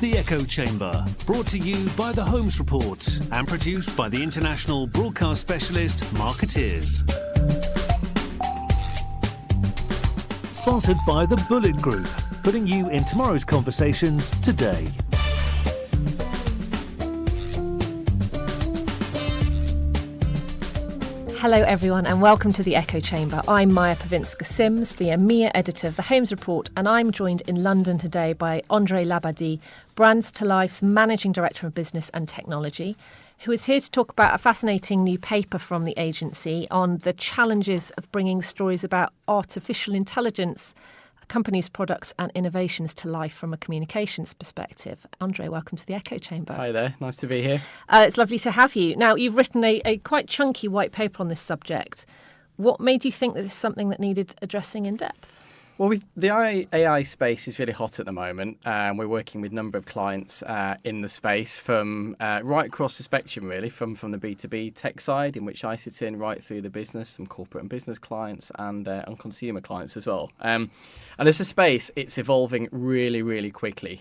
The Echo Chamber, brought to you by The Holmes Report and produced by the international broadcast specialist Marketeers. Sponsored by the Bullet Group, putting you in tomorrow's conversations today. Hello everyone and welcome to the Echo Chamber. I'm Maja Pawinska Sims, the EMEA editor of the Holmes Report, and I'm joined in London today by Labadie, Brands to Life's Managing Director of Business and Technology, who is here to talk about a fascinating new paper from the agency on the challenges of bringing stories about artificial intelligence, companies, products and innovations to life from a communications perspective. Andre, welcome to the Echo Chamber. Hi there, nice to be here. It's lovely to have you. Now, you've written a quite chunky white paper on this subject. What made you think that this is something that needed addressing in depth? Well, the AI space is really hot at the moment. We're working with a number of clients in the space from right across the spectrum, really, from the B2B tech side, in which I sit in, right through the business, from corporate and business clients and consumer clients as well. And as a space, it's evolving really, really quickly.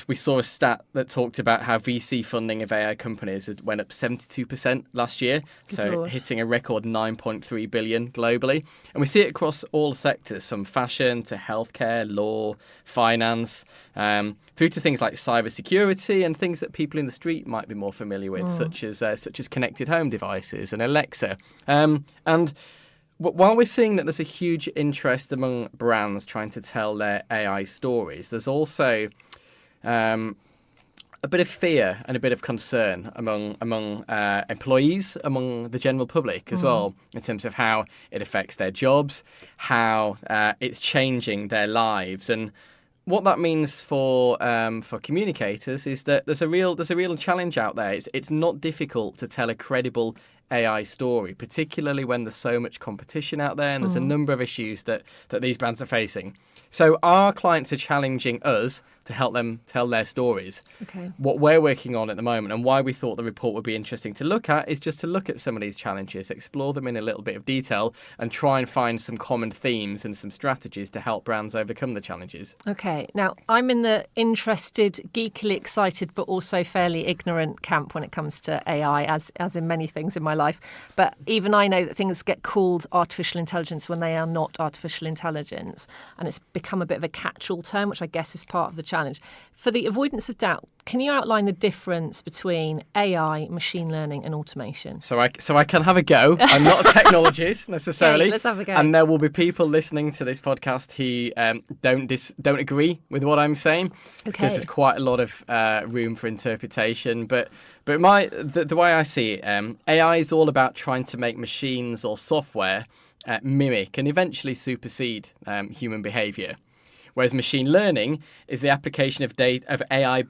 We saw a stat that talked about how VC funding of AI companies went up 72% last year, hitting a record 9.3 billion globally. And we see it across all sectors, from fashion to healthcare, law, finance, through to things like cybersecurity and things that people in the street might be more familiar with, such as connected home devices and Alexa. And while we're seeing that there's a huge interest among brands trying to tell their AI stories, there's also a bit of fear and a bit of concern among employees, among the general public as well, in terms of how it affects their jobs, how it's changing their lives, and what that means for communicators is that there's a real challenge out there. It's not difficult to tell a credible AI story, particularly when there's so much competition out there and there's a number of issues that these brands are facing. So our clients are challenging us to help them tell their stories. Okay. What we're working on at the moment and why we thought the report would be interesting to look at is just to look at some of these challenges, explore them in a little bit of detail and try and find some common themes and some strategies to help brands overcome the challenges. Okay. Now, I'm in the interested, geekily excited, but also fairly ignorant camp when it comes to AI, as in many things in my life. But even I know that things get called artificial intelligence when they are not artificial intelligence. And it's become a bit of a catch-all term, which I guess is part of the challenge. For the avoidance of doubt, can you outline the difference between AI, machine learning and automation? So I can have a go. I'm not a technologist necessarily. Okay, let's have a go. And there will be people listening to this podcast who don't agree with what I'm saying, because there's quite a lot of room for interpretation. But the way I see it, AI is all about trying to make machines or software mimic and eventually supersede human behaviour. Whereas machine learning is the application of AI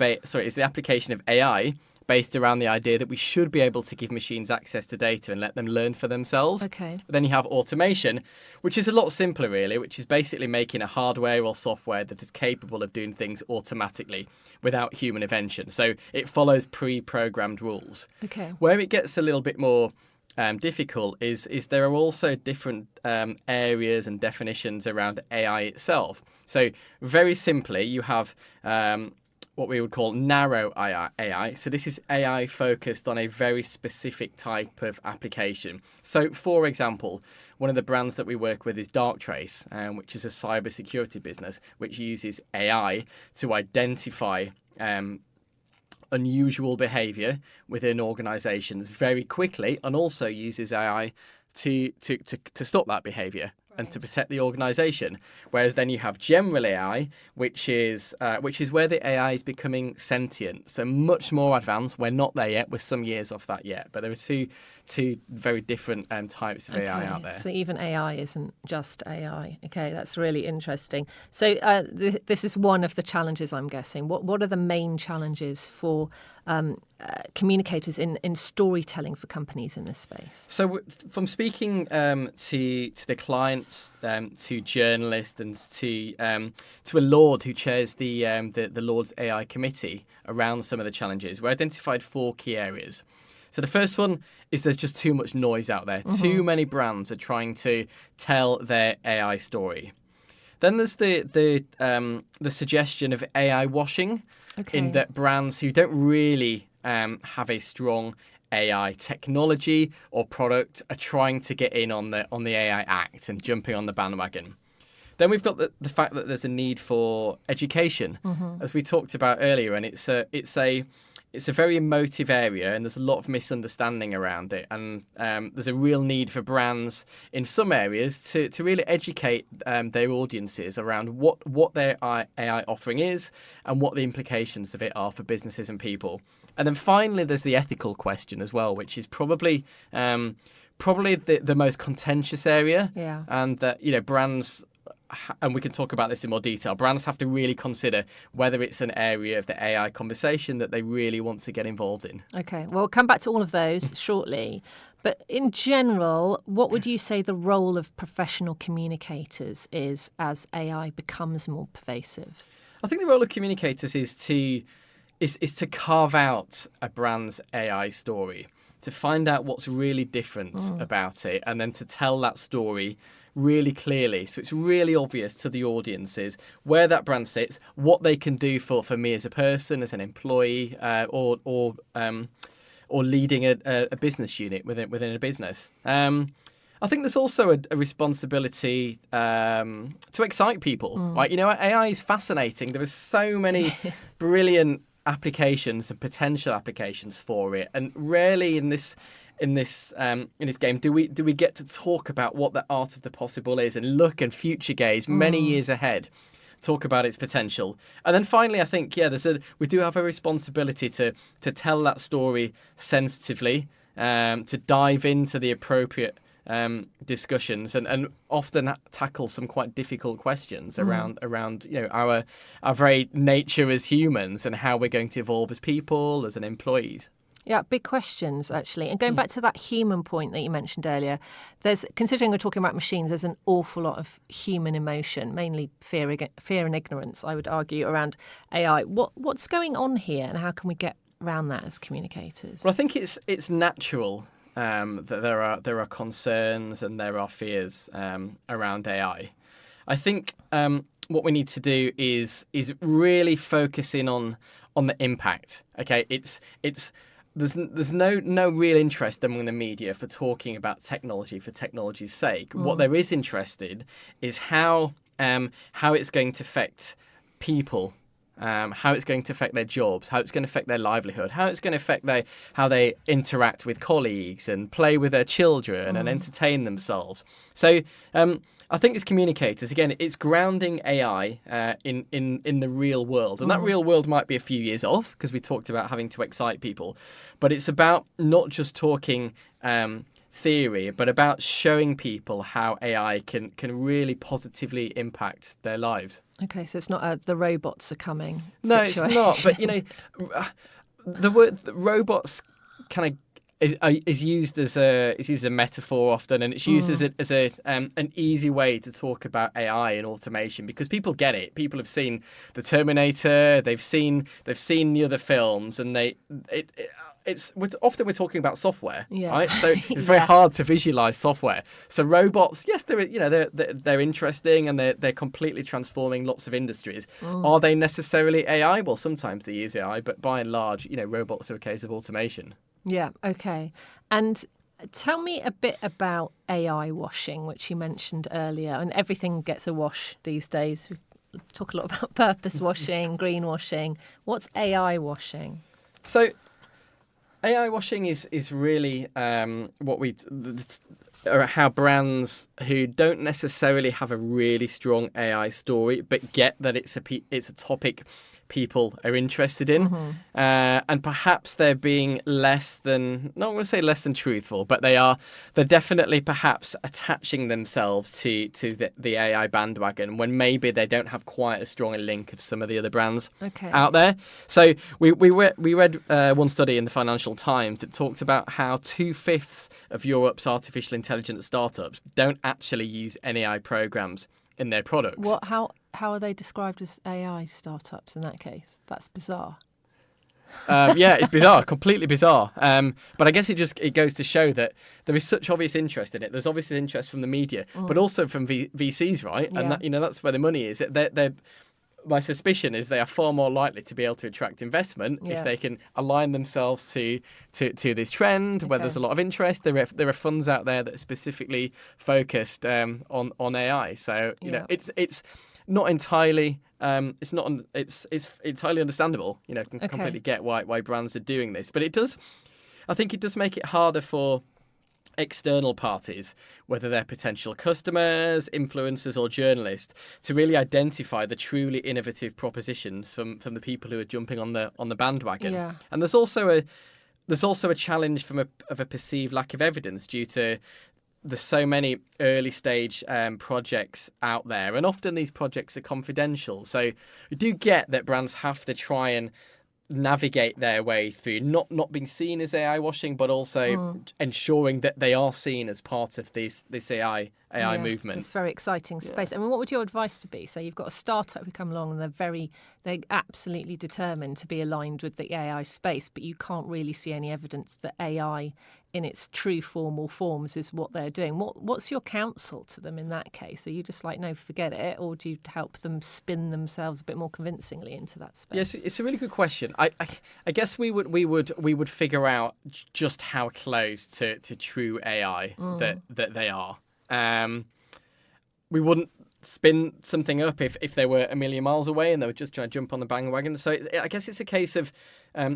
based around the idea that we should be able to give machines access to data and let them learn for themselves. Okay. Then you have automation, which is a lot simpler, really, which is basically making a hardware or software that is capable of doing things automatically without human intervention. So it follows pre-programmed rules. Okay. Where it gets a little bit more difficult is there are also different areas and definitions around AI itself. So very simply, you have what we would call narrow AI. So this is AI focused on a very specific type of application. So for example, one of the brands that we work with is Darktrace, which is a cybersecurity business which uses AI to identify unusual behaviour within organisations very quickly, and also uses AI to stop that behaviour and to protect the organisation. Whereas then you have general AI, which is where the AI is becoming sentient, so much more advanced. We're not there yet. We're some years off that yet, but there are two very different types of AI out there. So even AI isn't just AI. Okay, that's really interesting. So this is one of the challenges, I'm guessing. What are the main challenges for communicators in storytelling for companies in this space? So from speaking to the clients, to journalists, and to a Lord who chairs the Lord's AI committee around some of the challenges, we identified 4 key areas. So the first one is there's just too much noise out there. Too many brands are trying to tell their AI story. Then there's the suggestion of AI washing, in that brands who don't really have a strong AI technology or product are trying to get in on the AI act and jumping on the bandwagon. Then we've got the fact that there's a need for education, as we talked about earlier, and it's a very emotive area, and there's a lot of misunderstanding around it. And there's a real need for brands in some areas to really educate their audiences around what their AI offering is and what the implications of it are for businesses and people. And then finally, there's the ethical question as well, which is probably the most contentious area. Yeah. And that, brands, and we can talk about this in more detail, brands have to really consider whether it's an area of the AI conversation that they really want to get involved in. Okay, well, we'll come back to all of those shortly. But in general, what would you say the role of professional communicators is as AI becomes more pervasive? I think the role of communicators is to carve out a brand's AI story, to find out what's really different about it, and then to tell that story really clearly, so it's really obvious to the audiences where that brand sits, what they can do for me as a person, as an employee, or leading a business unit within a business. I think there's also a responsibility to excite people. Right? AI is fascinating. There are so many brilliant applications and potential applications for it, and rarely in this game do we get to talk about what the art of the possible is and look and future gaze many years ahead, talk about its potential. And then finally, I think we do have a responsibility to tell that story sensitively, to dive into the appropriate discussions and often tackle some quite difficult questions around our very nature as humans and how we're going to evolve as people, as an employees. Yeah, big questions, actually. And going back to that human point that you mentioned earlier, considering we're talking about machines, there's an awful lot of human emotion, mainly fear and ignorance, I would argue, around AI. What's going on here, and how can we get around that as communicators? Well, I think it's natural that there are concerns and there are fears around AI. I think what we need to do is really focus in on the impact. Okay, there's no real interest among the media for talking about technology for technology's sake. What there is interested is how it's going to affect people, how it's going to affect their jobs, how it's going to affect their livelihood, how it's going to affect how they interact with colleagues and play with their children and entertain themselves. So I think as communicators, again, it's grounding AI in the real world. And that real world might be a few years off, because we talked about having to excite people. But it's about not just talking theory, but about showing people how AI can really positively impact their lives. Okay, so it's not the robots are coming situation. It's not. But, the word robots kind of is used as a metaphor often, and it's used as an easy way to talk about AI and automation, because people get it. People have seen the Terminator, they've seen the other films, and often we're talking about software, right? So it's very hard to visualize software. So robots, yes, they're interesting, and they're completely transforming lots of industries. Are they necessarily AI? Well, sometimes they use AI, but by and large, robots are a case of automation. Yeah, okay. And tell me a bit about AI washing, which you mentioned earlier. And everything gets a wash these days. We talk a lot about purpose washing, greenwashing. What's AI washing? So AI washing is really how brands who don't necessarily have a really strong AI story, but get that it's a topic people are interested in, and perhaps they're being not going to say less than truthful, but they're definitely perhaps attaching themselves to the AI bandwagon when maybe they don't have quite as strong a link of some of the other brands out there. So we read one study in the Financial Times that talked about how 2/5 of Europe's artificial intelligence startups don't actually use any AI programs in their products. How are they described as AI startups in that case? That's bizarre. Yeah, it's bizarre, completely bizarre. But I guess it goes to show that there is such obvious interest in it. There's obviously interest from the media, but also from VCs, right? Yeah. And that's where the money is. My suspicion is they are far more likely to be able to attract investment if they can align themselves to this trend, where there's a lot of interest. There are funds out there that are specifically focused on AI. So it's not entirely. It's entirely understandable. Can completely get why brands are doing this, but I think it does make it harder for external parties, whether they're potential customers, influencers, or journalists, to really identify the truly innovative propositions from the people who are jumping on the bandwagon. Yeah. And there's also a challenge of a perceived lack of evidence due to there's so many early stage projects out there, and often these projects are confidential. So you do get that brands have to try and navigate their way through not being seen as AI washing, but also ensuring that they are seen as part of this AI movement. It's very exciting space. I mean, what would your advice to be? So you've got a startup who come along and they're absolutely determined to be aligned with the AI space, but you can't really see any evidence that AI in its true form or forms is what they're doing. What's your counsel to them in that case? Are you just like, no, forget it, or do you help them spin themselves a bit more convincingly into that space? Yes, it's a really good question. I guess we would figure out just how close to true AI that they are. We wouldn't spin something up if they were a million miles away and they were just trying to jump on the bandwagon. So I guess it's a case of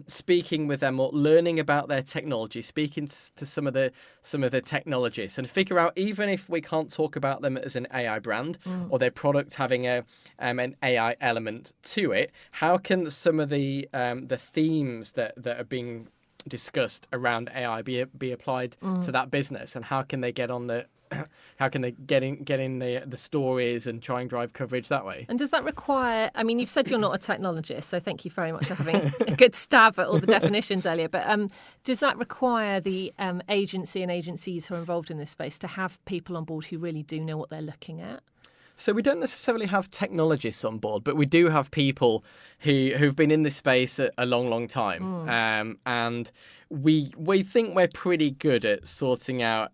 speaking with them or learning about their technology, speaking to some of the technologists, and figure out, even if we can't talk about them as an AI brand or their product having an AI element to it, how can some of the themes that are being discussed around AI be applied to that business, and how can they get on the get in the stories and try and drive coverage that way? And does that require, I mean, you've said you're not a technologist, so thank you very much for having a good stab at all the definitions earlier, but does that require the agency and agencies who are involved in this space to have people on board who really do know what they're looking at? So we don't necessarily have technologists on board, but we do have people who've been in this space a long, long time. And we think we're pretty good at sorting out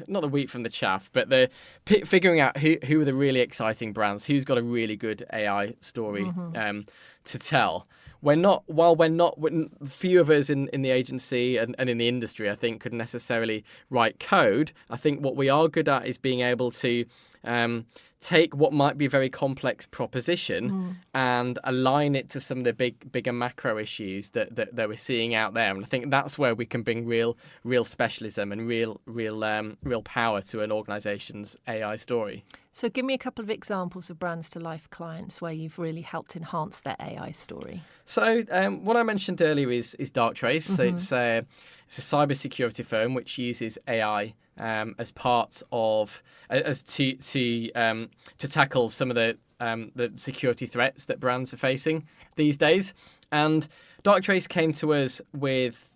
not the wheat from the chaff, but figuring out who are the really exciting brands, who's got a really good AI story to tell. Few of us in the agency and in the industry, I think, could necessarily write code. I think what we are good at is being able to take what might be a very complex proposition and align it to some of the bigger macro issues that we're seeing out there. And I think that's where we can bring real specialism and real power to an organisation's AI story. So give me a couple of examples of brands to life clients where you've really helped enhance their AI story. So what I mentioned earlier is Darktrace. So it's a cybersecurity firm which uses AI as part of to tackle some of the security threats that brands are facing these days. And Darktrace came to us with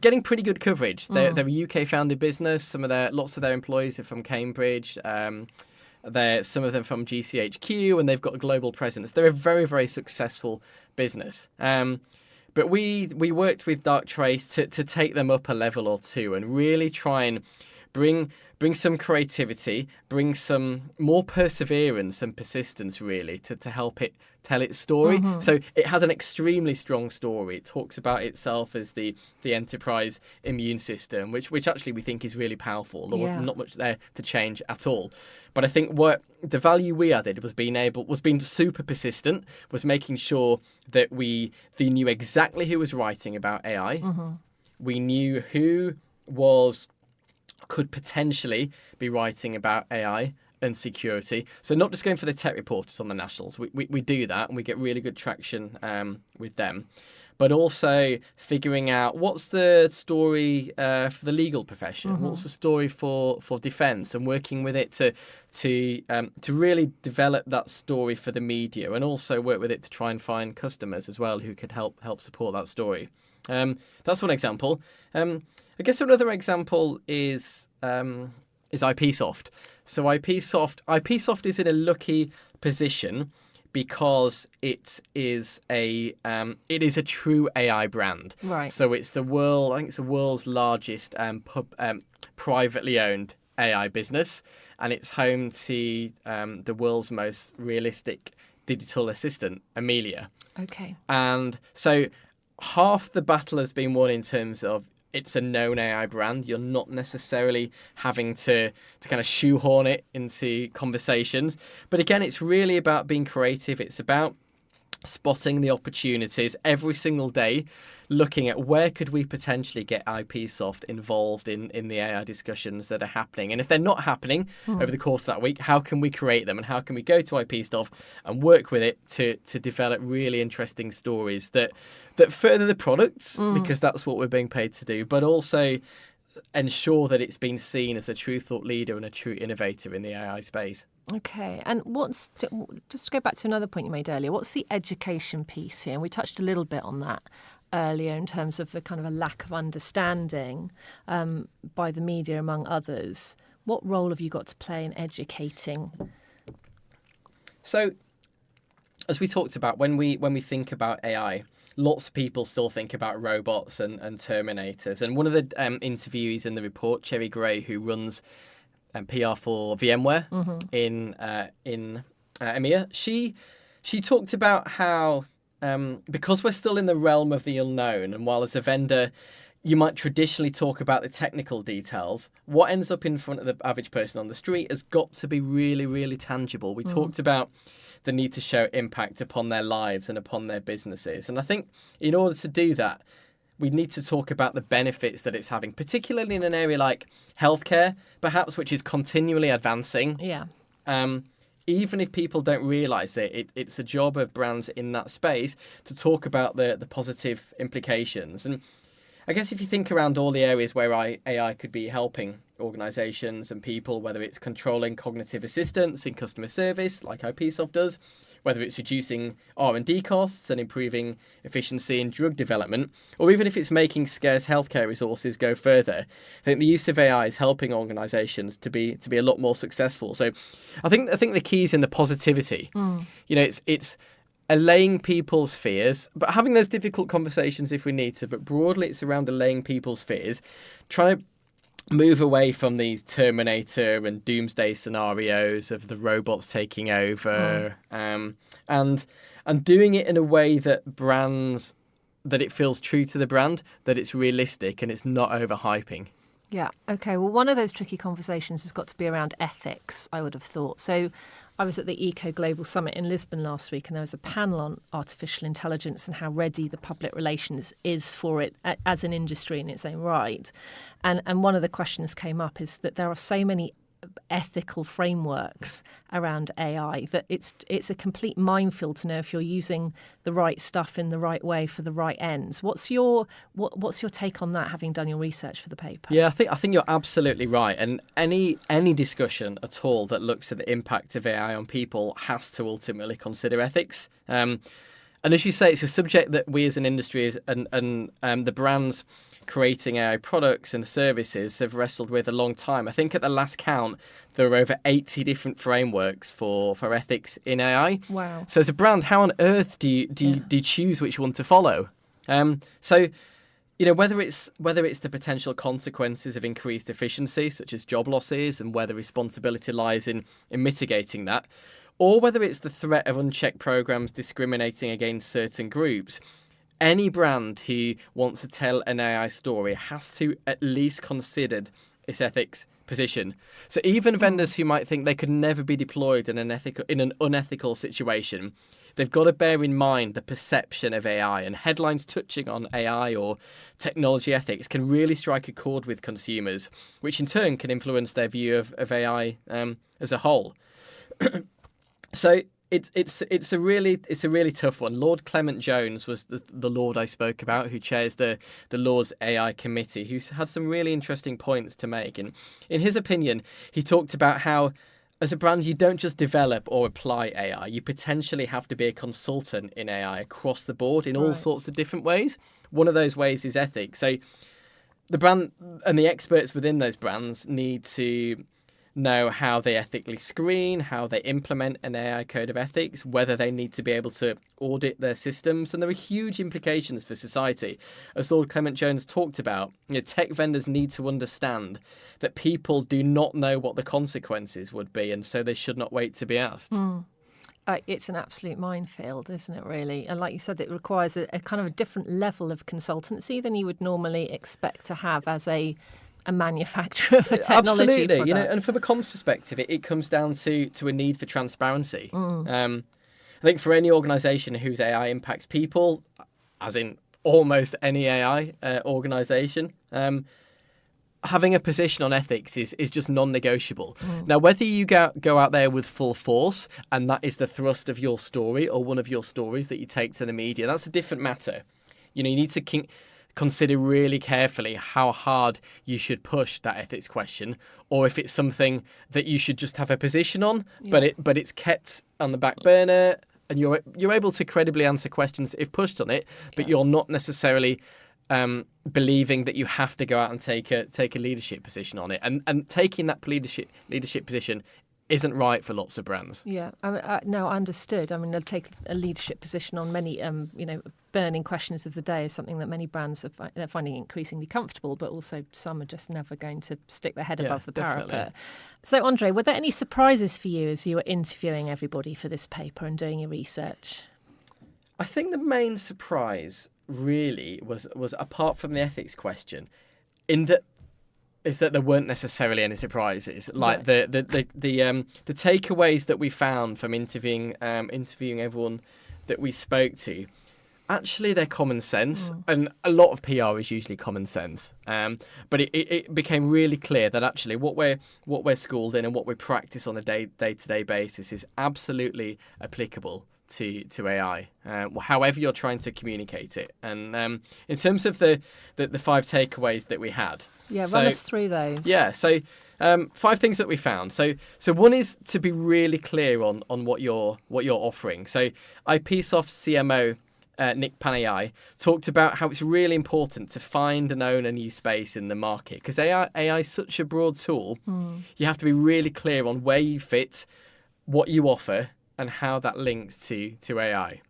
getting pretty good coverage. They're a UK-founded business. Lots of their employees are from Cambridge. Some of them from GCHQ, and they've got a global presence. They're a very, very successful business. But we worked with Darktrace to take them up a level or two and really try and bring some creativity, bring some more perseverance and persistence, really, to help it tell its story. So it has an extremely strong story. It talks about itself as the enterprise immune system, which actually we think is really powerful. There was not much there to change at all. But I think what the value we added was being super persistent, was making sure that they knew exactly who was writing about AI. We knew who could potentially be writing about AI and security. So not just going for the tech reporters on the nationals. We do that and we get really good traction with them. But also figuring out what's the story for the legal profession, what's the story for defence, and working with it to really develop that story for the media, and also work with it to try and find customers as well who could help support that story. That's one example. I guess another example is IPsoft. So IPsoft is in a lucky position because it is a true AI brand. Right. So it's the world's largest privately owned AI business, and it's home to the world's most realistic digital assistant, Amelia. Okay. And so half the battle has been won in terms of it's a known AI brand. You're not necessarily having to kind of shoehorn it into conversations. But again, it's really about being creative. It's about spotting the opportunities every single day, looking at where could we potentially get IPsoft involved in the AI discussions that are happening. And if they're not happening over the course of that week, how can we create them, and how can we go to IPsoft and work with it to develop really interesting stories that further the products, because that's what we're being paid to do, but also ensure that it's been seen as a true thought leader and a true innovator in the AI space. Okay, and just to go back to another point you made earlier, what's the education piece here? And we touched a little bit on that earlier in terms of the kind of a lack of understanding by the media, among others. What role have you got to play in educating? So, as we talked about, when we think about AI, lots of people still think about robots and Terminators. And one of the interviewees in the report, Cherry Gray, who runs PR for VMware in EMEA, she talked about how because we're still in the realm of the unknown, and while as a vendor you might traditionally talk about the technical details, what ends up in front of the average person on the street has got to be really, really tangible. We talked about the need to show impact upon their lives and upon their businesses. And I think in order to do that, we need to talk about the benefits that it's having, particularly in an area like healthcare, perhaps, which is continually advancing. Yeah. Even if people don't realise it, it's a job of brands in that space to talk about the positive implications. And I guess if you think around all the areas where AI could be helping organisations and people, whether it's controlling cognitive assistance in customer service, like IPsoft does, whether it's reducing R&D costs and improving efficiency in drug development, or even if it's making scarce healthcare resources go further, I think the use of AI is helping organisations to be a lot more successful. So I think the key is in the positivity. You know, it's allaying people's fears, but having those difficult conversations if we need to. But broadly, it's around allaying people's fears, trying to move away from these Terminator and doomsday scenarios of the robots taking over, and doing it in a way that it feels true to the brand, that it's realistic and it's not overhyping. Yeah. Okay. Well, one of those tricky conversations has got to be around ethics, I would have thought. So I was at the Eco Global Summit in Lisbon last week, and there was a panel on artificial intelligence and how ready the public relations is for it as an industry in its own right. And one of the questions came up is that there are so many ethical frameworks around AI that it's a complete minefield to know if you're using the right stuff in the right way for the right ends. What's your take on that, having done your research for the paper? Yeah, I think you're absolutely right. And any discussion at all that looks at the impact of AI on people has to ultimately consider ethics. And as you say, it's a subject that we as an industry and the brands creating AI products and services have wrestled with a long time. I think at the last count, there were over 80 different frameworks for ethics in AI. Wow. So as a brand, how on earth do you choose which one to follow? So, you know, whether it's the potential consequences of increased efficiency, such as job losses, and where the responsibility lies in mitigating that, or whether it's the threat of unchecked programs discriminating against certain groups, any brand who wants to tell an AI story has to at least consider its ethics position. So even vendors who might think they could never be deployed in an unethical situation, they've got to bear in mind the perception of AI, and headlines touching on AI or technology ethics can really strike a chord with consumers, which in turn can influence their view of AI as a whole. So it's a really tough one. Lord Clement Jones was the Lord I spoke about, who chairs the Lord's AI committee, who's had some really interesting points to make. And in his opinion, he talked about how, as a brand, you don't just develop or apply AI. You potentially have to be a consultant in AI across the board in all sorts of different ways. One of those ways is ethics. So the brand and the experts within those brands need to know how they ethically screen, how they implement an AI code of ethics, whether they need to be able to audit their systems. And there are huge implications for society. As Lord Clement Jones talked about, tech vendors need to understand that people do not know what the consequences would be, and so they should not wait to be asked. It's an absolute minefield, isn't it, really? And like you said, it requires a kind of a different level of consultancy than you would normally expect to have as a manufacturer of a technology Absolutely, product. and from a comms perspective, it comes down to a need for transparency. I think for any organisation whose AI impacts people, as in almost any AI organisation, having a position on ethics is just non-negotiable. Now, whether you go out there with full force and that is the thrust of your story or one of your stories that you take to the media, that's a different matter. You need to consider really carefully how hard you should push that ethics question, or if it's something that you should just have a position on, but it's kept on the back burner, and you're able to credibly answer questions if pushed on it, but you're not necessarily believing that you have to go out and take a leadership position on it, and taking that leadership position isn't right for lots of brands. Yeah, no, understood. I mean, they'll take a leadership position on many, burning questions of the day is something that many brands are finding increasingly comfortable, but also some are just never going to stick their head above the parapet. So, Andre, were there any surprises for you as you were interviewing everybody for this paper and doing your research? I think the main surprise really was apart from the ethics question, is that there weren't necessarily any surprises. Like the takeaways that we found from interviewing everyone that we spoke to, actually they're common sense, and a lot of PR is usually common sense. But it became really clear that actually what we're schooled in and what we practice on a day-to-day basis is absolutely applicable to AI, however you're trying to communicate it. And in terms of the 5 takeaways that we had. Yeah, run us through those. Yeah, so 5 things that we found. So one is to be really clear on what you're offering. So IPSoft CMO Nick Panayai talked about how it's really important to find and own a new space in the market, because AI is such a broad tool. You have to be really clear on where you fit, what you offer, and how that links to AI.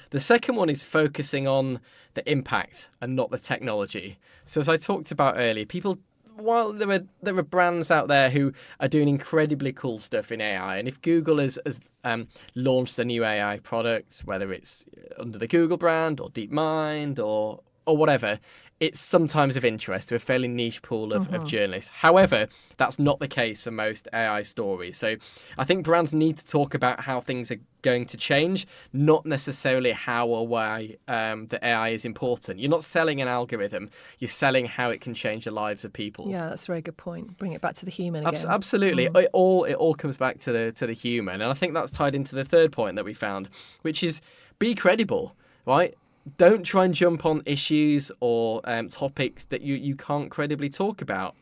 The second one is focusing on the impact and not the technology. So as I talked about earlier, while there are brands out there who are doing incredibly cool stuff in AI, and if Google has launched a new AI product, whether it's under the Google brand or DeepMind or whatever, it's sometimes of interest to a fairly niche pool of journalists. However, that's not the case for most AI stories. So I think brands need to talk about how things are going to change, not necessarily how or why the AI is important. You're not selling an algorithm, you're selling how it can change the lives of people. Yeah, that's a very good point. Bring it back to the human again. Absolutely. It all comes back to the human. And I think that's tied into the third point that we found, which is be credible, right? Don't try and jump on issues or topics that you can't credibly talk about.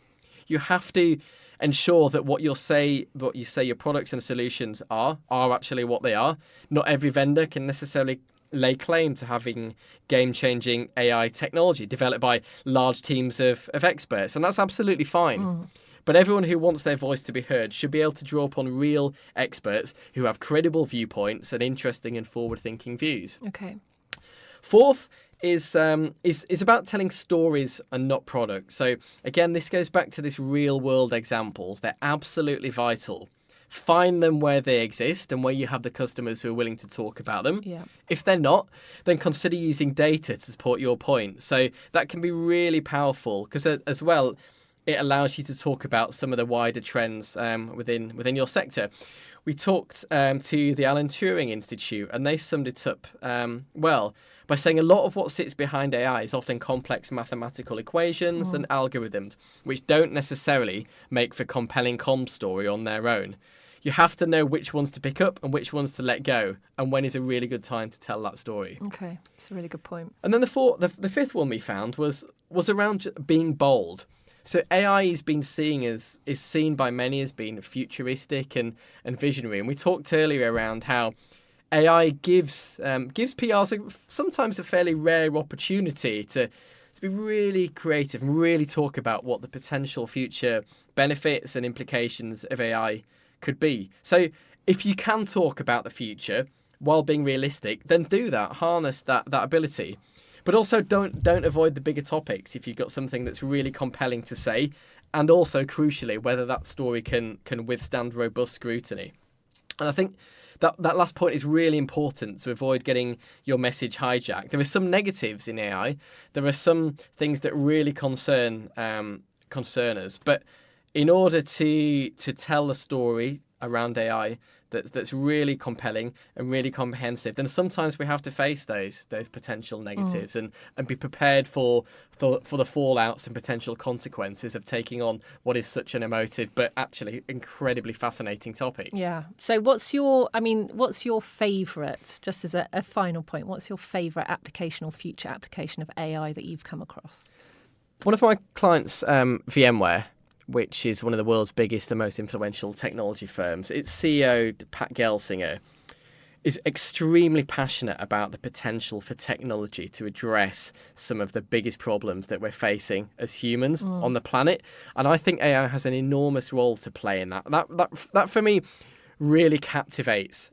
You have to ensure that what you say your products and solutions are actually what they are. Not every vendor can necessarily lay claim to having game-changing AI technology developed by large teams of experts, and that's absolutely fine. But everyone who wants their voice to be heard should be able to draw upon real experts who have credible viewpoints and interesting and forward-thinking views. Okay. Fourth is about telling stories and not products. So again, this goes back to this real world examples. They're absolutely vital. Find them where they exist and where you have the customers who are willing to talk about them. Yeah. If they're not, then consider using data to support your point. So that can be really powerful, because as well, it allows you to talk about some of the wider trends within your sector. We talked to the Alan Turing Institute, and they summed it up well by saying a lot of what sits behind AI is often complex mathematical equations and algorithms, which don't necessarily make for compelling comms story on their own. You have to know which ones to pick up and which ones to let go, and when is a really good time to tell that story. Okay, that's a really good point. And then the fifth one we found was around being bold. So AI is seen by many as being futuristic and visionary. And we talked earlier around how AI gives PRs sometimes a fairly rare opportunity to be really creative and really talk about what the potential future benefits and implications of AI could be. So if you can talk about the future while being realistic, then do that. Harness that ability. But also don't avoid the bigger topics if you've got something that's really compelling to say, and also crucially whether that story can withstand robust scrutiny. And I think that last point is really important to avoid getting your message hijacked. There are some negatives in AI. There are some things that really concern us. But in order to tell a story around AI that's really compelling and really comprehensive, then sometimes we have to face those potential negatives and be prepared for the fallouts and potential consequences of taking on what is such an emotive but actually incredibly fascinating topic. Yeah. So what's your favourite, just as a final point, what's your favourite application or future application of AI that you've come across? One of my clients, VMware, which is one of the world's biggest and most influential technology firms, its CEO, Pat Gelsinger, is extremely passionate about the potential for technology to address some of the biggest problems that we're facing as humans on the planet. And I think AI has an enormous role to play in that. That for me really captivates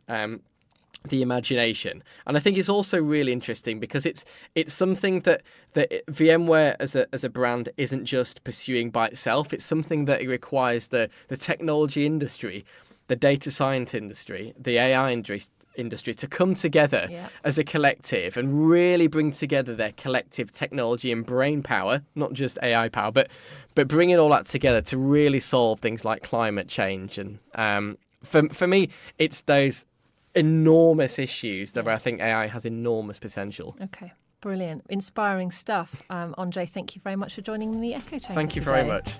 the imagination. And I think it's also really interesting because it's something that VMware as a brand isn't just pursuing by itself. It's something that it requires the technology industry, the data science industry, the AI industry to come together as a collective and really bring together their collective technology and brain power, not just AI power, but bringing all that together to really solve things like climate change. And for me, it's those enormous issues that I think AI has enormous potential. Okay, brilliant. Inspiring stuff. Andre, thank you very much for joining the Echo Chamber Thank you today. very much.